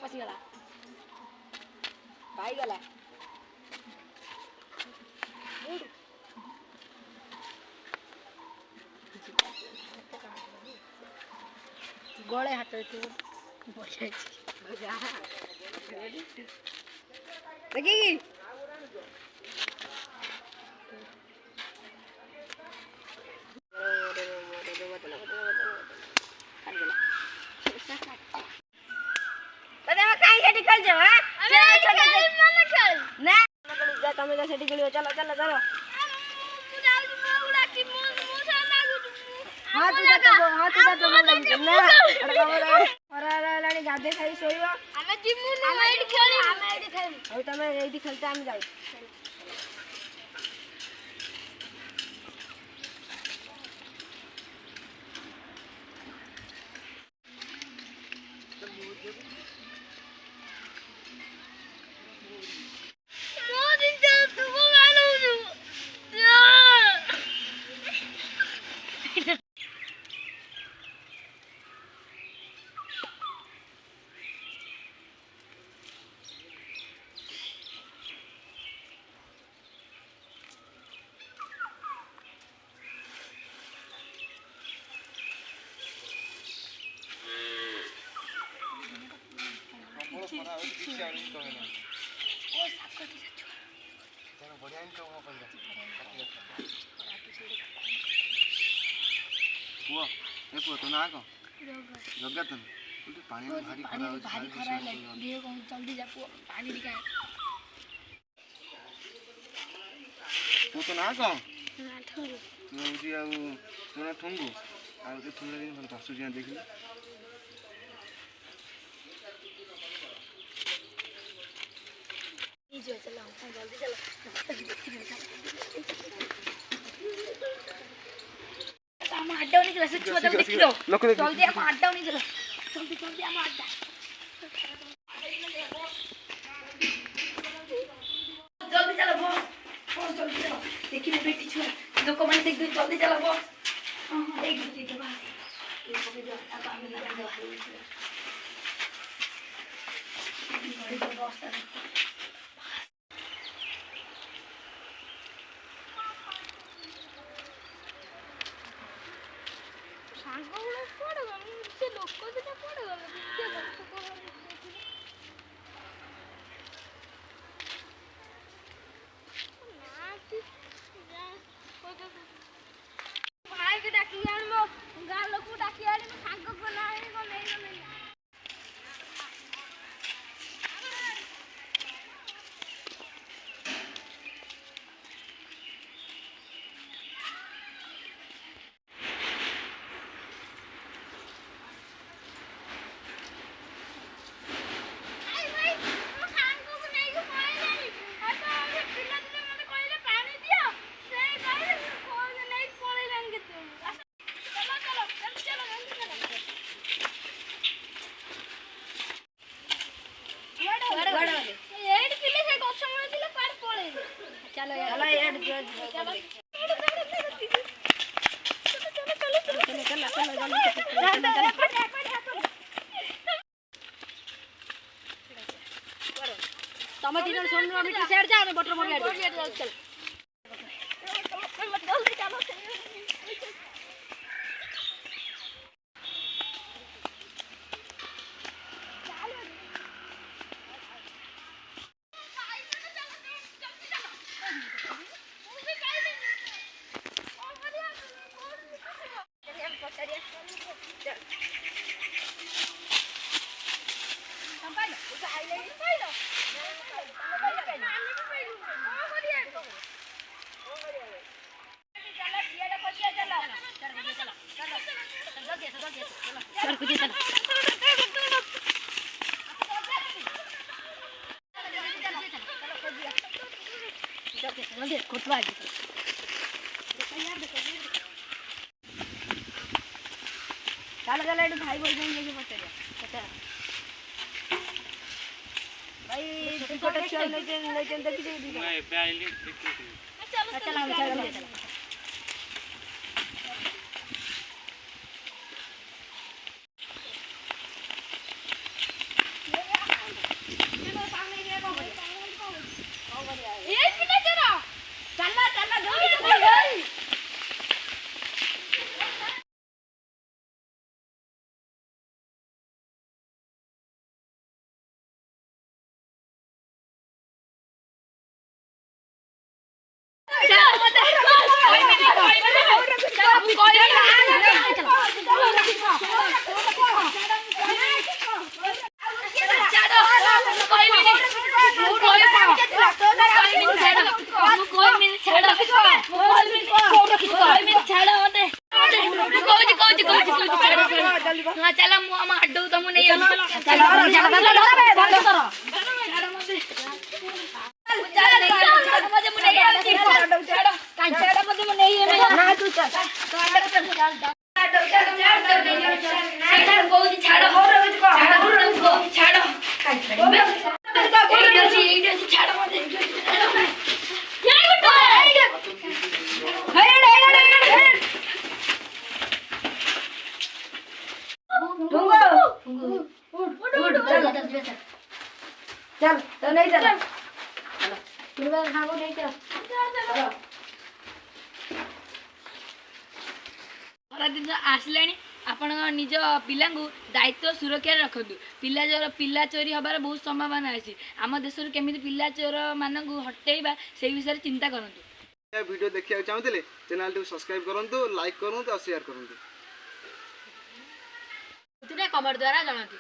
पसीगला भाई गला गोले हाथ तू बोले देखी निकल जाओ हां ना તમે તો સેટી ગયો ચાલો ચાલો ચાલો हां तू तो ना अरे लाड़ी गादे खाई सोइबा हमें जिम्मू ने एडी खेली हमें एडी खेली अब तमे एडी खेलते हम जाई तो ना को जगत पानी में भारी खरा है देह को जल्दी जा पानी दिखा तू तो ना को तू जी आ तू ना ठंगू आ तो ठंडा दिन भल पासु जिया देखली ई जो चलो जल्दी चलो हम अड्डा निकला सच बता देखी दो जल्दी हम अड्डा निकला जल्दी जल्दी हम अड्डा जल्दी चलो बॉस जल्दी चलो देखी ना बेटी छोरा दो कमांड देख दो जल्दी चलो बॉस हां एक मिनट के बाद ये को जो अब हम लगा दो बड़ी बॉस था चलो यार तमे तीन सुन रो मिट्टी सेट जा बटर मोर गाड़ी चल जल्दी चलो चलो चलो एडू भाई बोल देंगे कि पता भाई छोटा छोटा लेकिन देखी दे मैं पहले देखी चलो चलो हां चला मु हम हड्डू तुम नहीं चलो चलो चलो मुझे मुझे नहीं आती छाड़ो कांचड़ा मुझे नहीं है ना तू चल चल तो नहीं चल नहीं चल दिन आसला आपण निज पिला दायित्व सुरक्षा रखु पिला चोरी हबार बहुत संभावना अच्छी आम देश केमी पिला चोर मानक हटेबा से विषय चिंता करूँ वीडियो देखा चाहते चैनल टी सब्सक्राइब करूँ लाइक करूँ और शेयर करूँ कमेंट द्वारा जनाती।